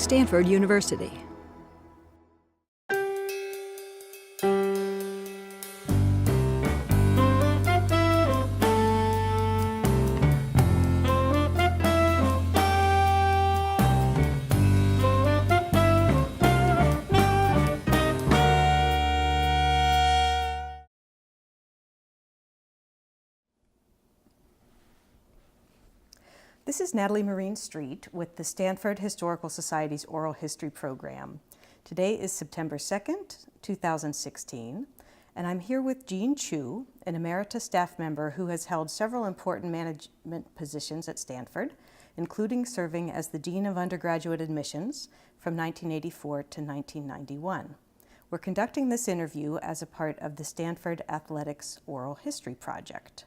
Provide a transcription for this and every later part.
Stanford University. This is Natalie Marine Street with the Stanford Historical Society's Oral History Program. Today is September 2nd, 2016, and I'm here with Jean Chu, an emerita staff member who has held several important management positions at Stanford, including serving as the Dean of Undergraduate Admissions from 1984 to 1991. We're conducting this interview as a part of the Stanford Athletics Oral History Project.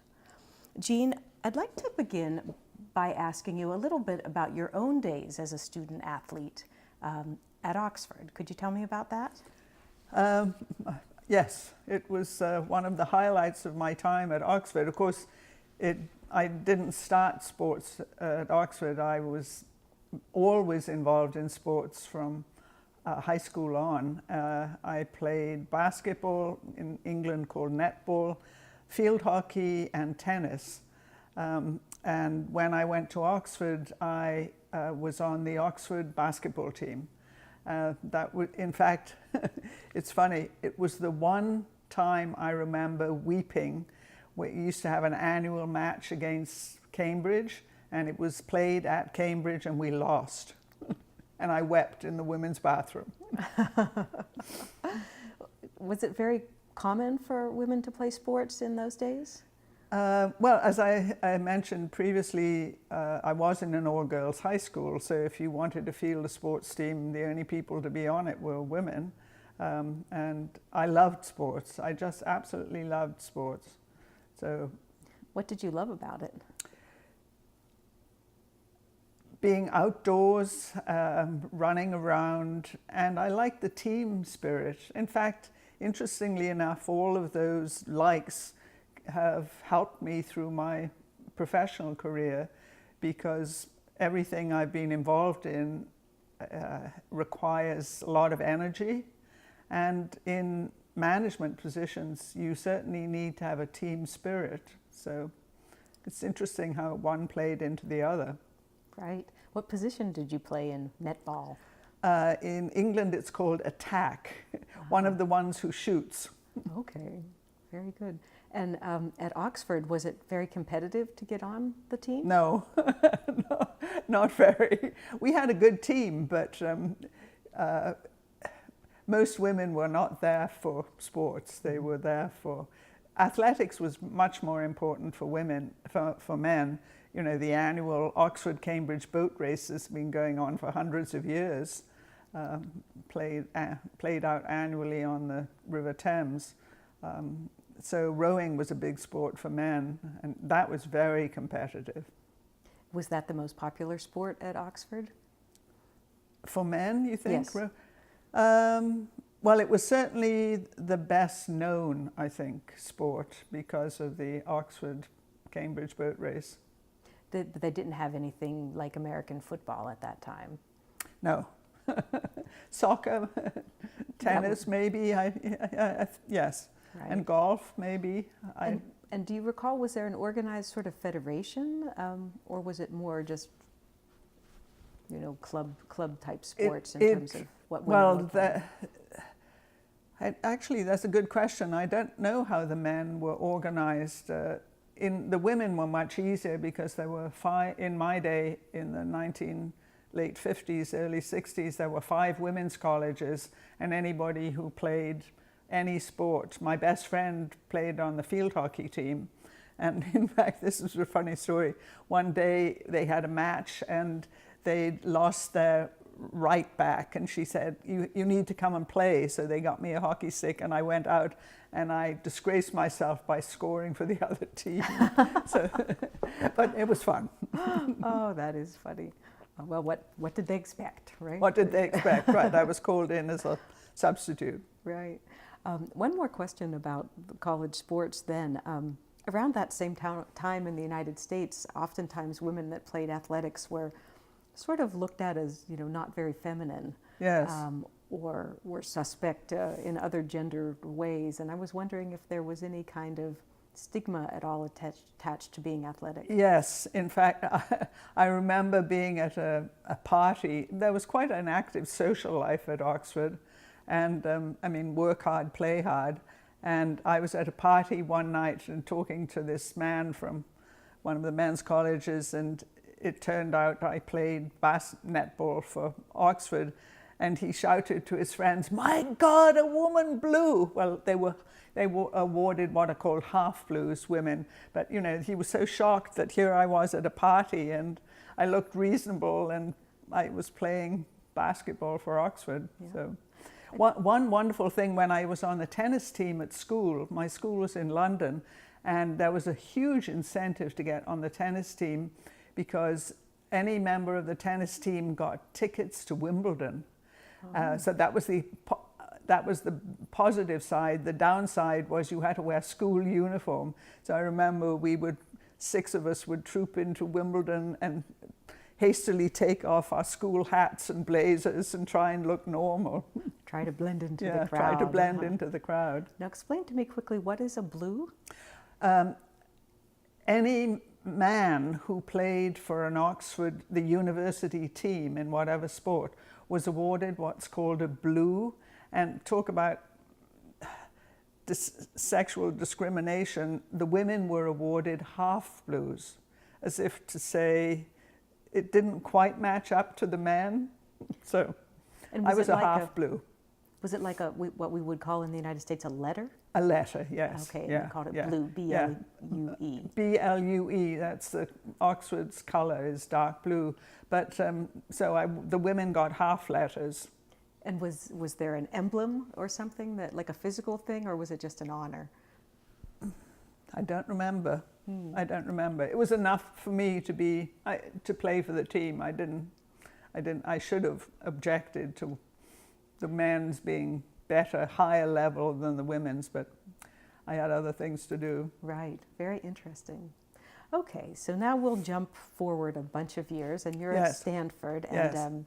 Jean, I'd like to begin by asking you a little bit about your own days as a student athlete at Oxford. Could you tell me about that? Yes, it was one of the highlights of my time at Oxford. Of course, I didn't start sports at Oxford. I was always involved in sports from high school on. I played basketball, in England called netball, field hockey, and tennis. And when I went to Oxford, I was on the Oxford basketball team. In fact, it's funny, it was the one time I remember weeping. We used to have an annual match against Cambridge, and it was played at Cambridge, and we lost. And I wept in the women's bathroom. Was it very common for women to play sports in those days? Well, as I mentioned previously, I was in an all-girls high school, so if you wanted to field a sports team, the only people to be on it were women. And I loved sports. I just absolutely loved sports. So, what did you love about it? Being outdoors, running around, and I liked the team spirit. In fact, interestingly enough, all of those likes have helped me through my professional career, because everything I've been involved in requires a lot of energy, and in management positions you certainly need to have a team spirit. So it's interesting how one played into the other. Right. What position did you play in netball? In England it's called attack, one of the ones who shoots. Okay, very good. And at Oxford, was it very competitive to get on the team? No, no, not very. We had a good team, but most women were not there for sports. They were there for athletics. Was much more important for women, for men. You know, the annual Oxford-Cambridge boat race has been going on for hundreds of years, played out annually on the River Thames. So rowing was a big sport for men, and that was very competitive. Was that the most popular sport at Oxford? For men, you think? Yes. Well, it was certainly the best known, I think, sport because of the Oxford-Cambridge boat race. But they didn't have anything like American football at that time? No. Soccer, tennis, maybe, yes. Right. And golf, maybe. And do you recall, was there an organized sort of federation, or was it more just, you know, club type sports in terms of what women were playing? Actually, that's a good question. I don't know how the men were organized. The women were much easier because there were in my day, in the late 50s, early 60s, there were 5 women's colleges, and anybody who played any sport. My best friend played on the field hockey team, and in fact this is a funny story. One day they had a match and they lost their right back, and she said, you need to come and play. So they got me a hockey stick, and I went out and I disgraced myself by scoring for the other team. But it was fun. Oh, that is funny. Well, what did they expect, right? What did they expect? Right, I was called in as a substitute. Right. One more question about college sports then. Around that same time in the United States, oftentimes women that played athletics were sort of looked at as, not very feminine. Yes. Or were suspect in other gendered ways. And I was wondering if there was any kind of stigma at all attached to being athletic. Yes, in fact, I remember being at a party. There was quite an active social life at Oxford, and work hard, play hard. And I was at a party one night and talking to this man from one of the men's colleges, and it turned out I played netball for Oxford, and he shouted to his friends, "My God, a woman blew!" Well, they were awarded what are called half blues, women. But he was so shocked that here I was at a party and I looked reasonable and I was playing basketball for Oxford. Yeah. So one wonderful thing, when I was on the tennis team at school, my school was in London, and there was a huge incentive to get on the tennis team because any member of the tennis team got tickets to Wimbledon. So that was the positive side. The downside was you had to wear school uniform. So I remember 6 of us would troop into Wimbledon and hastily take off our school hats and blazers and try and look normal. Try to blend into the crowd. Try to blend into the crowd. Now explain to me quickly, what is a blue? Any man who played for the university team in whatever sport, was awarded what's called a blue. And talk about sexual discrimination, the women were awarded half blues, as if to say it didn't quite match up to the men. So I was a half blue. Was it like what we would call in the United States a letter? A letter, yes. Okay, yeah, and we called it blue, B-L-U-E. B-L-U-E, that's Oxford's colour is dark blue. But the women got half letters. And was there an emblem or something, that like a physical thing, or was it just an honor? I don't remember. I don't remember. It was enough for me to play for the team. I should have objected to the men's being better, higher level than the women's, but I had other things to do. Right, very interesting. Okay, so now we'll jump forward a bunch of years, and you're at Stanford, and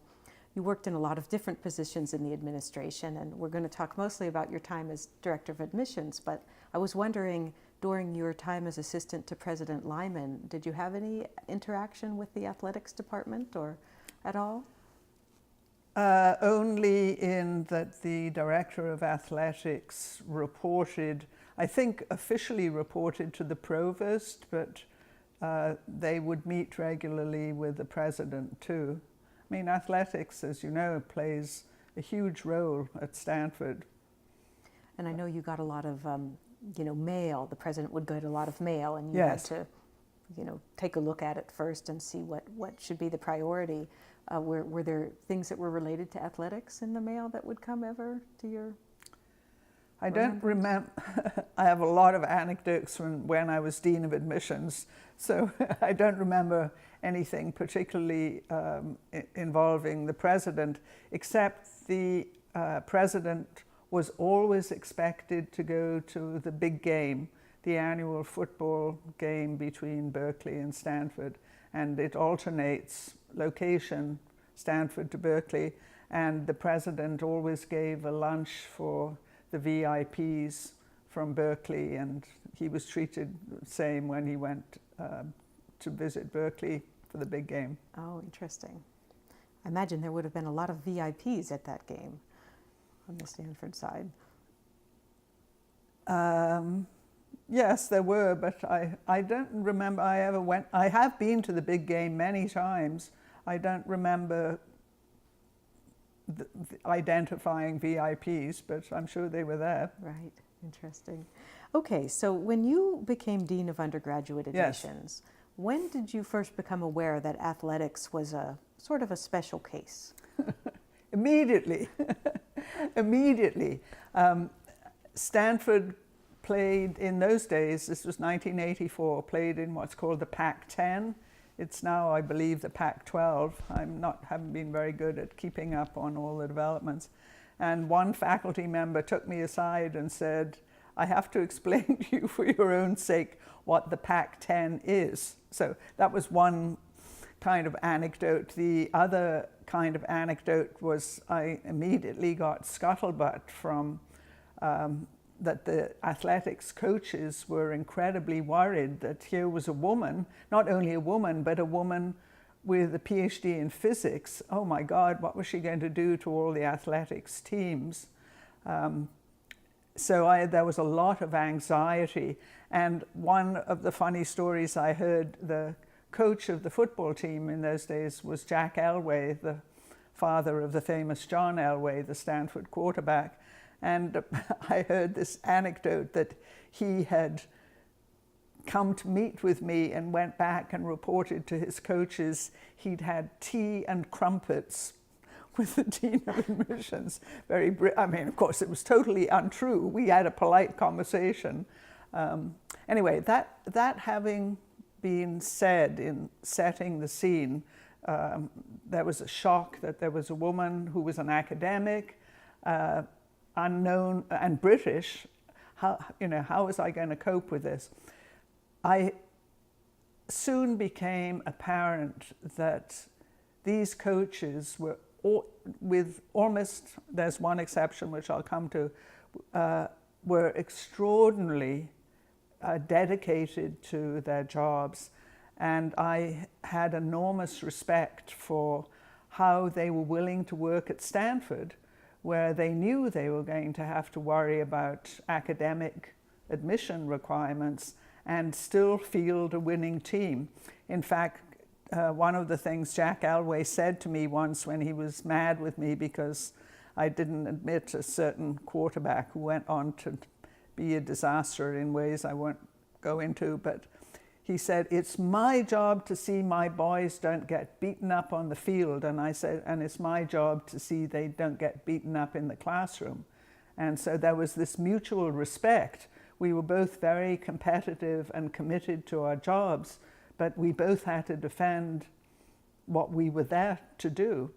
you worked in a lot of different positions in the administration, and we're going to talk mostly about your time as Director of Admissions, but I was wondering, during your time as assistant to President Lyman, did you have any interaction with the athletics department or at all? Only in that the Director of Athletics reported, I think officially reported to the Provost, but they would meet regularly with the President too. I mean, athletics, as you know, plays a huge role at Stanford. And I know you got a lot of, mail. The President would get a lot of mail, and you had to, take a look at it first and see what should be the priority. Were there things that were related to athletics in the mail that would come ever to your? I don't remember. I have a lot of anecdotes from when I was Dean of Admissions, so I don't remember anything particularly involving the President, except the President was always expected to go to the big game, the annual football game between Berkeley and Stanford, and it alternates location, Stanford to Berkeley, and the President always gave a lunch for the VIPs from Berkeley, and he was treated the same when he went to visit Berkeley for the big game. Oh, interesting. I imagine there would have been a lot of VIPs at that game on the Stanford side. Yes, there were, but I don't remember I ever went. I have been to the big game many times. I don't remember identifying VIPs, but I'm sure they were there. Right, interesting. Okay, so when you became Dean of Undergraduate Admissions, when did you first become aware that athletics was a sort of a special case? Immediately. Immediately. Stanford played in those days, this was 1984, played in what's called the Pac-10. It's now, I believe, the Pac-12. Haven't been very good at keeping up on all the developments. And one faculty member took me aside and said, I have to explain to you for your own sake what the Pac-10 is. So that was one kind of anecdote. The other kind of anecdote was I immediately got scuttlebutt from that the athletics coaches were incredibly worried that here was a woman, not only a woman, but a woman with a PhD in physics. Oh my God, what was she going to do to all the athletics teams? So there was a lot of anxiety. And one of the funny stories I heard, the coach of the football team in those days was Jack Elway, the father of the famous John Elway, the Stanford quarterback. And I heard this anecdote that he had come to meet with me and went back and reported to his coaches he'd had tea and crumpets with the Dean of Admissions. I mean, of course, it was totally untrue. We had a polite conversation. Anyway, that having been said in setting the scene, there was a shock that there was a woman who was an academic, unknown and British. How was I going to cope with this? I soon became apparent that these coaches were with almost, there's one exception which I'll come to, were extraordinarily dedicated to their jobs. And I had enormous respect for how they were willing to work at Stanford, where they knew they were going to have to worry about academic admission requirements and still field a winning team. In fact, one of the things Jack Elway said to me once when he was mad with me because I didn't admit a certain quarterback who went on to be a disaster in ways I won't go into, but he said, "It's my job to see my boys don't get beaten up on the field." And I said, "And it's my job to see they don't get beaten up in the classroom." And so there was this mutual respect. We were both very competitive and committed to our jobs, but we both had to defend what we were there to do.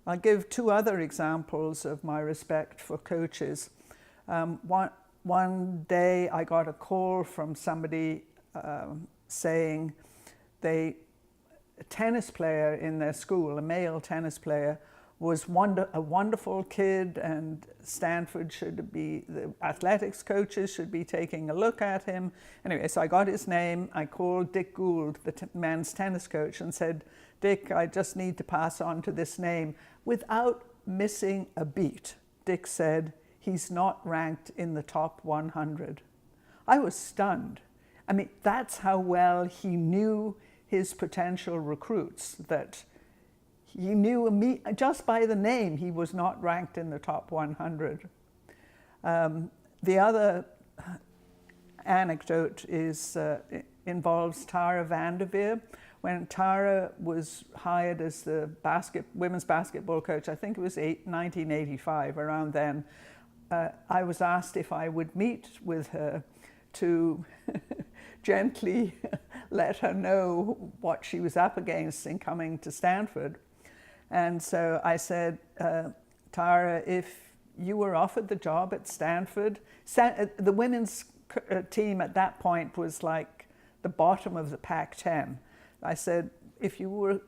I'll give two other examples of my respect for coaches. One day I got a call from somebody saying a tennis player in their school, a male tennis player, was a wonderful kid, and Stanford the athletics coaches should be taking a look at him. Anyway, so I got his name. I called Dick Gould, the men's tennis coach, and said, "Dick, I just need to pass on to this name." Without missing a beat, Dick said, "He's not ranked in the top 100. I was stunned. I mean, that's how well he knew his potential recruits, that he knew just by the name he was not ranked in the top 100. The other anecdote involves Tara Vanderveer. When Tara was hired as the women's basketball coach, I think it was 1985, around then, I was asked if I would meet with her to gently let her know what she was up against in coming to Stanford. And so I said, "Tara, if you were offered the job at Stanford," the women's team at that point was like the bottom of the Pac-10. I said, "If you were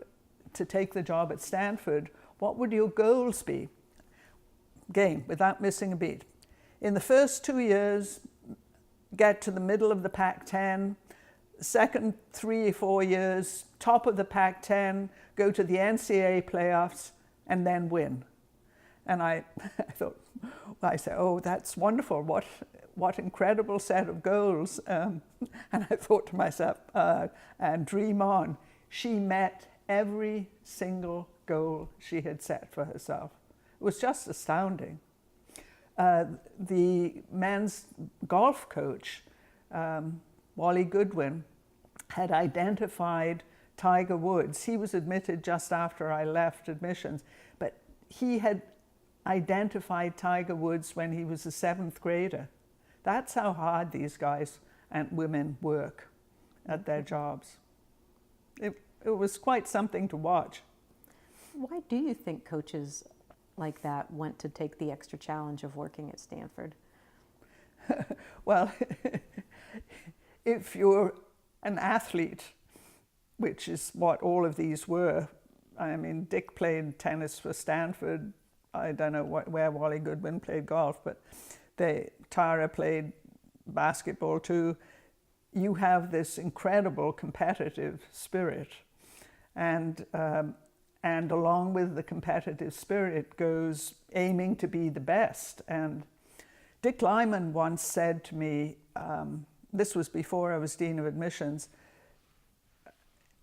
to take the job at Stanford, what would your goals be?" Again, without missing a beat. In the first 2 years, get to the middle of the Pac-10. Second 3 or 4 years, top of the Pac-10, go to the NCAA playoffs, and then win. And I said, "Oh, that's wonderful. What incredible set of goals." And I thought to myself, and dream on. She met every single goal she had set for herself. It was just astounding. The men's golf coach, Wally Goodwin, had identified Tiger Woods. He was admitted just after I left admissions, but he had identified Tiger Woods when he was a 7th grader. That's how hard these guys and women work at their jobs. It was quite something to watch. Why do you think coaches like that went to take the extra challenge of working at Stanford? Well, if you're an athlete which is what all of these were. I mean, Dick played tennis for Stanford. I don't know where Wally Goodwin played golf, but Tara played basketball too. You have this incredible competitive spirit, and along with the competitive spirit goes aiming to be the best. And Dick Lyman once said to me, this was before I was Dean of Admissions,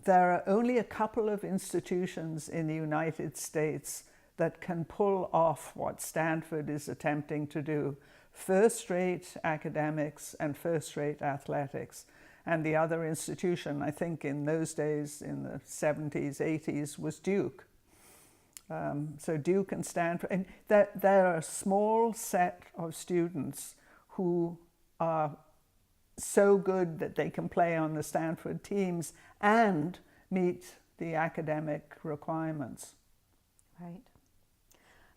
there are only a couple of institutions in the United States that can pull off what Stanford is attempting to do: first-rate academics and first-rate athletics. And the other institution, I think in those days, in the 70s, 80s, was Duke. So Duke and Stanford, and there are a small set of students who are so good that they can play on the Stanford teams and meet the academic requirements. Right.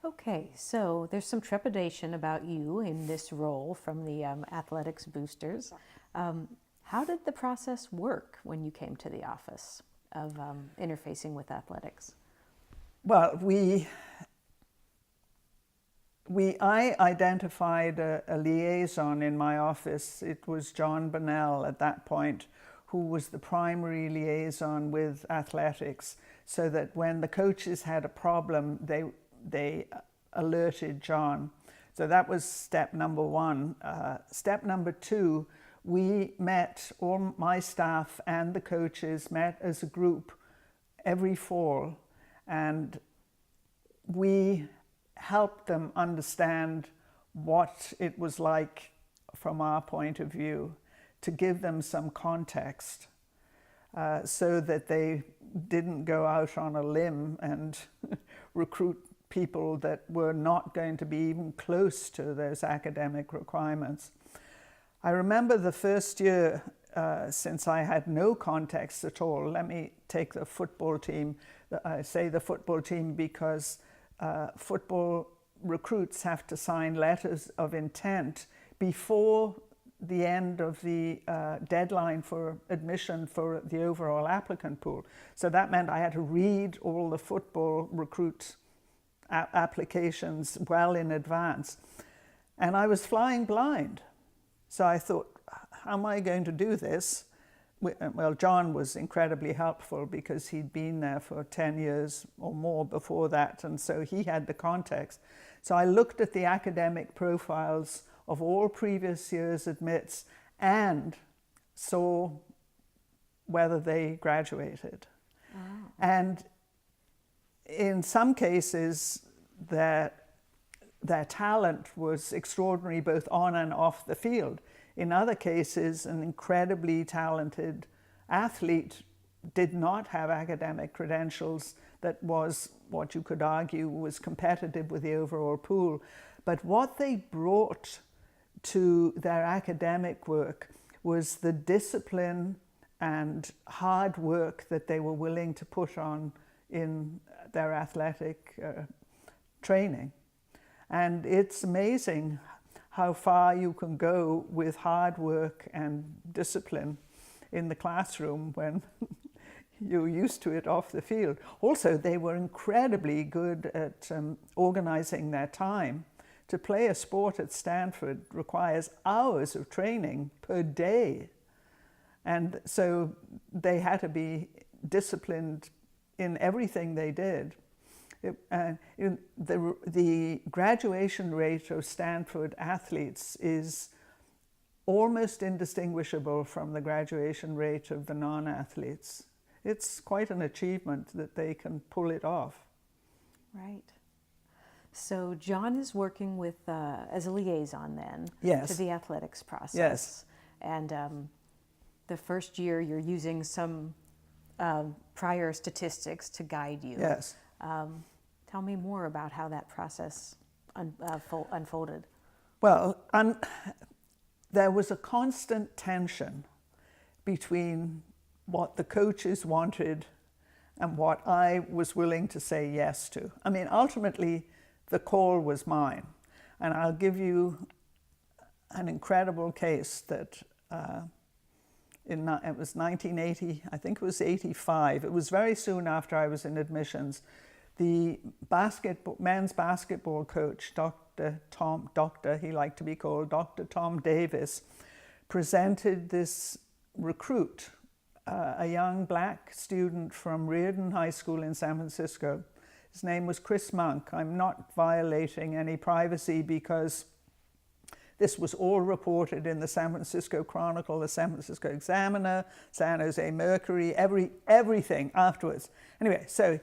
Okay, so there's some trepidation about you in this role from the athletics boosters. How did the process work when you came to the office of interfacing with athletics? Well, I identified a liaison in my office. It was John Bonnell at that point, who was the primary liaison with athletics, so that when the coaches had a problem, they alerted John. So that was step number one. Step number two, we met, all my staff and the coaches met as a group every fall, and we helped them understand what it was like from our point of view, to give them some context, so that they didn't go out on a limb and recruit people that were not going to be even close to those academic requirements. I remember the first year, since I had no context at all. Let me take the football team. I say the football team because football recruits have to sign letters of intent before the end of the deadline for admission for the overall applicant pool. So that meant I had to read all the football recruit applications well in advance. And I was flying blind. So I thought, how am I going to do this? Well, John was incredibly helpful because he'd been there for 10 years or more before that, and so he had the context. So I looked at the academic profiles of all previous years' admits and saw whether they graduated. Oh. And in some cases, their talent was extraordinary both on and off the field. In other cases, an incredibly talented athlete did not have academic credentials that was what you could argue was competitive with the overall pool. But what they brought to their academic work was the discipline and hard work that they were willing to put on in their athletic training. And it's amazing how far you can go with hard work and discipline in the classroom when you're used to it off the field. Also, they were incredibly good at organizing their time. To play a sport at Stanford requires hours of training per day. And so they had to be disciplined in everything they did. The graduation rate of Stanford athletes is almost indistinguishable from the graduation rate of the non-athletes. It's quite an achievement that they can pull it off. Right. So John is working with as a liaison then, yes, to the athletics process. Yes. And the first year you're using some prior statistics to guide you. Yes. Tell me more about how that process unfolded. Well, there was a constant tension between what the coaches wanted and what I was willing to say yes to. I mean, ultimately, the call was mine. And I'll give you an incredible case that it was 1980, I think it was 85. It was very soon after I was in admissions. The men's basketball coach, he liked to be called Dr. Tom Davis, presented this recruit, a young black student from Reardon High School in San Francisco. His name was Chris Monk. I'm not violating any privacy because this was all reported in the San Francisco Chronicle, the San Francisco Examiner, San Jose Mercury, everything afterwards. Anyway, so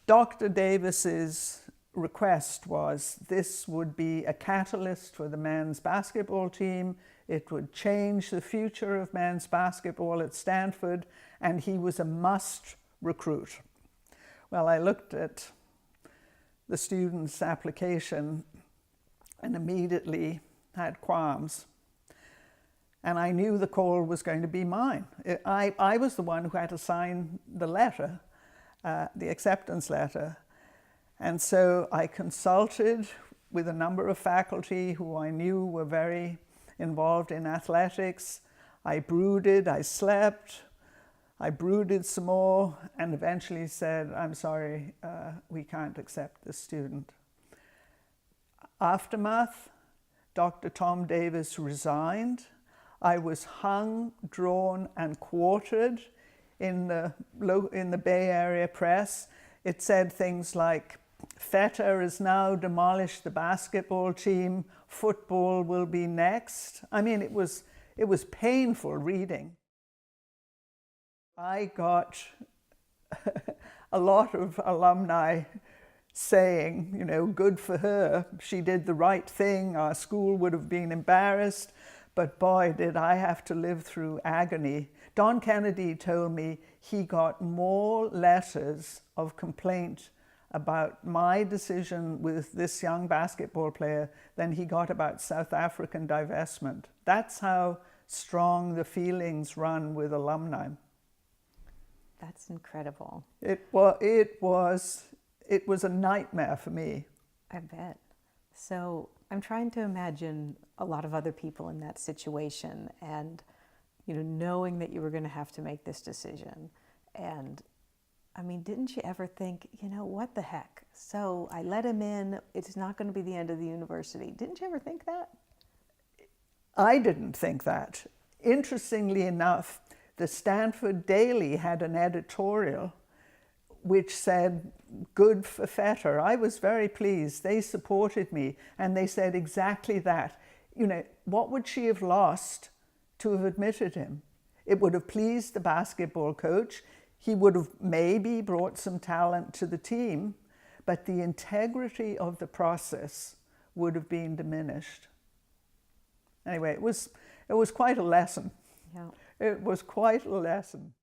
Dr. Davis's request was this would be a catalyst for the men's basketball team. It would change the future of men's basketball at Stanford, and he was a must recruit. Well, I looked at the student's application and immediately had qualms. And I knew the call was going to be mine. I was the one who had to sign the letter, the acceptance letter. And so I consulted with a number of faculty who I knew were very involved in athletics. I brooded, I slept, I brooded some more, and eventually said, I'm sorry, we can't accept this student. Aftermath, Dr. Tom Davis resigned. I was hung, drawn, and quartered in the Bay Area press. It said things like, Fetter has now demolished the basketball team, football will be next. I mean, it was painful reading. I got a lot of alumni saying, you know, good for her, she did the right thing, our school would have been embarrassed, but boy, did I have to live through agony. Don Kennedy told me he got more letters of complaint about my decision with this young basketball player than he got about South African divestment. That's how strong the feelings run with alumni. That's incredible. It was a nightmare for me. I bet. So I'm trying to imagine a lot of other people in that situation and, you know, knowing that you were going to have to make this decision. And I mean, didn't you ever think, you know, what the heck? So I let him in. It's not going to be the end of the university. Didn't you ever think that? I didn't think that. Interestingly enough, the Stanford Daily had an editorial which said, good for Fetter. I was very pleased. They supported me, and they said exactly that. You know, what would she have lost to have admitted him? It would have pleased the basketball coach. He would have maybe brought some talent to the team, but the integrity of the process would have been diminished. Anyway, it was quite a lesson. Yeah. It was quite a lesson.